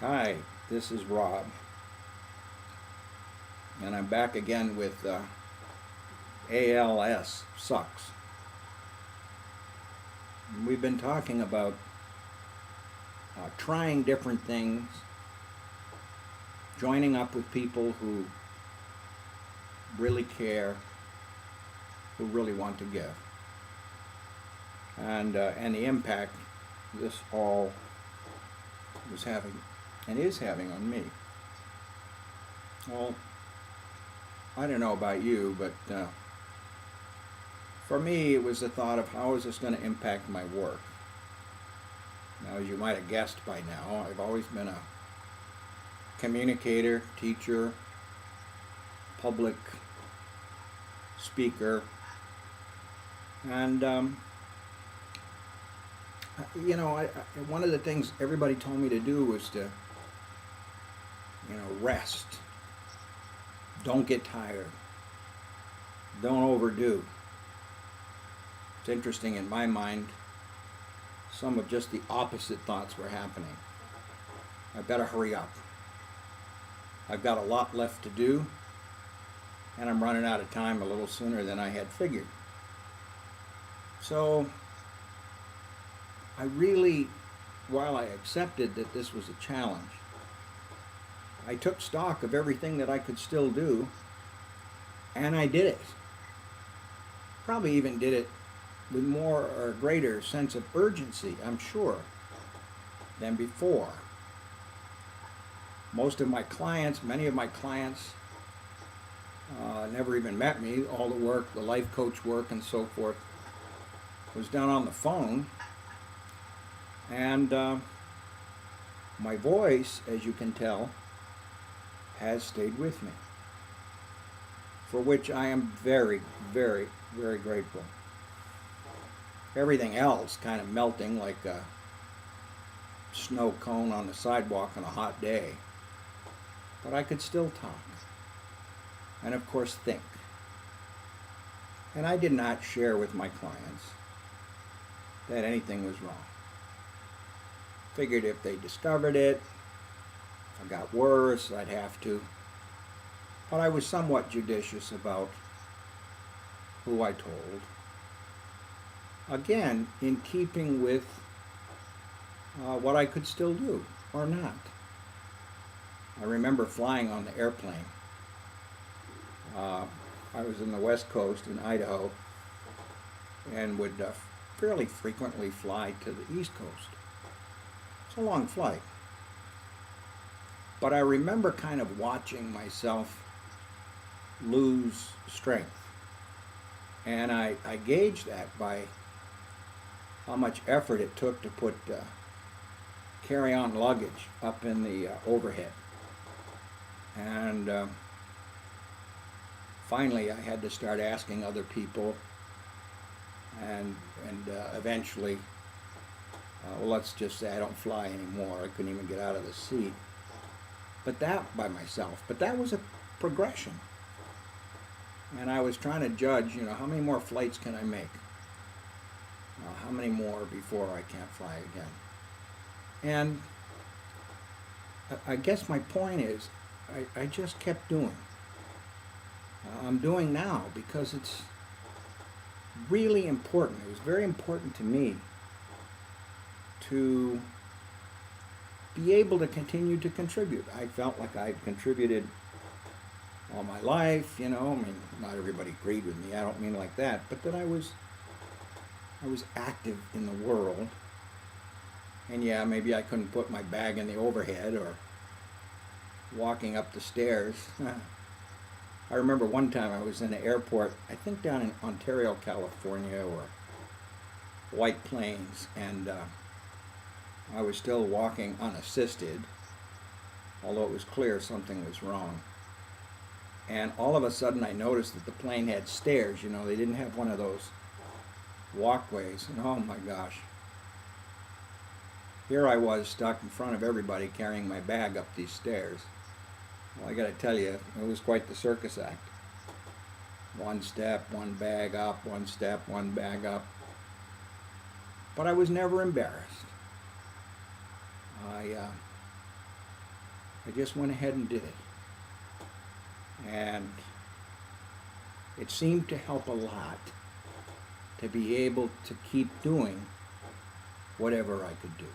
Hi, this is Rob, and I'm back again with ALS Sucks. We've been talking about trying different things, joining up with people who really care, who really want to give, and the impact this all was having and is having on me. Well, I don't know about you, but for me, it was the thought of how is this going to impact my work. Now, as you might have guessed by now, I've always been a communicator, teacher, public speaker, and one of the things everybody told me to do was to, rest. Don't get tired. Don't overdo. It's interesting, in my mind, some of just the opposite thoughts were happening. I better hurry up. I've got a lot left to do, and I'm running out of time a little sooner than I had figured. So I really, while I accepted that this was a challenge, I took stock of everything that I could still do, and I did it. Probably even did it with more or greater sense of urgency, I'm sure, than before. Many of my clients never even met me. All the work, the life coach work and so forth, was done on the phone. And my voice, as you can tell, has stayed with me, for which I am very, very, very grateful. Everything else kind of melting like a snow cone on the sidewalk on a hot day. But I could still talk, and of course think. And I did not share with my clients that anything was wrong. Figured if they discovered it, if I got worse, I'd have to. But I was somewhat judicious about who I told. Again, in keeping with what I could still do or not. I remember flying on the airplane. I was in the West Coast in Idaho and would fairly frequently fly to the East Coast. It's a long flight. But I remember kind of watching myself lose strength. And I gauged that by how much effort it took to put carry-on luggage up in the overhead. And finally I had to start asking other people, and eventually, well, let's just say I don't fly anymore. I couldn't even get out of the seat. But that by myself. But that was a progression. And I was trying to judge, how many more flights can I make? How many more before I can't fly again? And I guess my point is, I just kept doing. I'm doing now because it's really important. It was very important to me to be able to continue to contribute. I felt like I'd contributed all my life, not everybody agreed with me, I don't mean like that, but that I was active in the world. And yeah, maybe I couldn't put my bag in the overhead or walking up the stairs. I remember one time I was in an airport, I think down in Ontario, California, or White Plains, and I was still walking unassisted, although it was clear something was wrong. And all of a sudden I noticed that the plane had stairs, they didn't have one of those walkways, and oh my gosh. Here I was stuck in front of everybody carrying my bag up these stairs. Well, I gotta tell you, it was quite the circus act. One step, one bag up, one step, one bag up. But I was never embarrassed. I just went ahead and did it. And it seemed to help a lot to be able to keep doing whatever I could do.